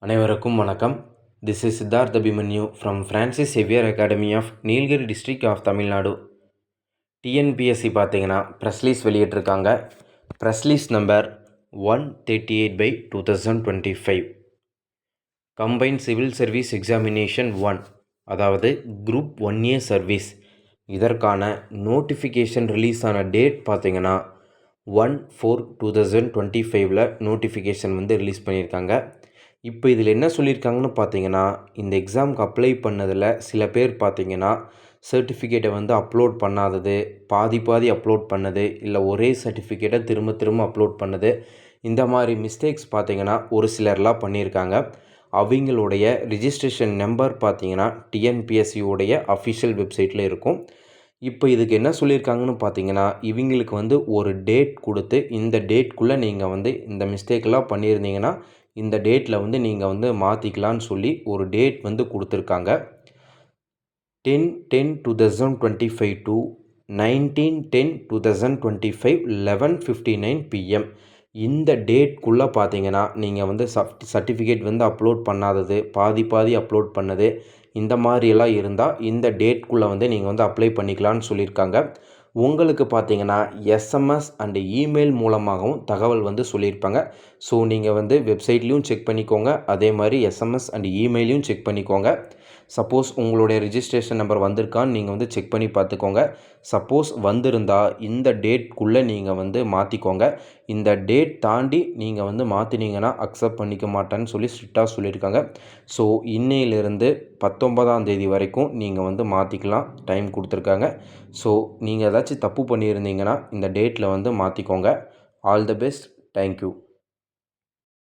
அனைவருக்கும் வணக்கம். This is Siddharth Abhimanyu from Francis Xavier academy of Nilgiri district of Tamil Nadu. TNPSC பார்த்தீங்கன்னா press release வெளியிட்டிருக்காங்க. Press release number 138/2025. Combined civil service examination 1, அதாவது group 1A சர்வீஸ். இதற்கான நோட்டிஃபிகேஷன் ரிலீஸ் ஆன டேட் பார்த்தீங்கன்னா 1/4/2025 நோட்டிஃபிகேஷன் ரிலீஸ் பண்ணியிருக்காங்க. இப்போ இதில் என்ன சொல்லியிருக்காங்கன்னு பார்த்தீங்கன்னா, இந்த எக்ஸாமுக்கு அப்ளை பண்ணதில் சில பேர் பார்த்தீங்கன்னா சர்டிஃபிகேட்டை அப்லோட் பண்ணாதது, பாதி அப்லோட் பண்ணது, இல்லை ஒரே சர்டிஃபிகேட்டை திரும்ப அப்லோட் பண்ணது, இந்த மாதிரி மிஸ்டேக்ஸ் பார்த்தீங்கன்னா ஒரு சிலர்லாம் பண்ணியிருக்காங்க. அவங்களுடைய ரிஜிஸ்ட்ரேஷன் நம்பர் பார்த்தீங்கன்னா டிஎன்பிஎஸ்சியோடைய அஃபிஷியல் வெப்சைட்டில் இருக்கும். இப்போ இதுக்கு என்ன சொல்லியிருக்காங்கன்னு பார்த்தீங்கன்னா, இவங்களுக்கு ஒரு டேட் கொடுத்து, இந்த டேட்குள்ளே நீங்கள் இந்த மிஸ்டேக்கெல்லாம் பண்ணியிருந்தீங்கன்னா இந்த டேட்டில் நீங்கள் மாற்றிக்கலான்னு சொல்லி ஒரு டேட் கொடுத்துருக்காங்க. 10/10/2025 to 19/10/2025 11:59 PM. இந்த டேட்குள்ளே பார்த்தீங்கன்னா நீங்கள் சர்டிஃபிகேட் அப்லோட் பண்ணாதது, பாதி அப்லோட் பண்ணது, இந்த மாதிரியெல்லாம் இருந்தால் இந்த டேட்குள்ளே நீங்கள் அப்ளை பண்ணிக்கலான்னு சொல்லியிருக்காங்க. உங்களுக்கு பார்த்தீங்கன்னா எஸ்எம்எஸ் அண்டு இமெயில் மூலமாகவும் தகவல் சொல்லியிருப்பாங்க. ஸோ நீங்கள் வெப்சைட்லேயும் செக் பண்ணிக்கோங்க, அதே மாதிரி எஸ்எம்எஸ் அண்டு இமெயிலையும் செக் பண்ணிக்கோங்க. சப்போஸ் உங்களுடைய ரிஜிஸ்ட்ரேஷன் நம்பர் வந்திருக்கான்னு நீங்கள் செக் பண்ணி பார்த்துக்கோங்க. சப்போஸ் வந்திருந்தால் இந்த டேட்குள்ளே நீங்கள் மாற்றிக்கோங்க. இந்த டேட் தாண்டி நீங்கள் மாற்றினீங்கன்னா அக்செப்ட் பண்ணிக்க மாட்டேன்னு சொல்லி ஸ்ட்ரிக்டாக சொல்லியிருக்காங்க. ஸோ இன்னையிலிருந்து 19ஆம் தேதி வரைக்கும் நீங்கள் மாற்றிக்கலாம், டைம் கொடுத்துருக்காங்க. ஸோ நீங்கள் ஏதாச்சும் தப்பு பண்ணியிருந்தீங்கன்னா இந்த டேட்டில் மாற்றிக்கோங்க. All the best. தேங்க்யூ.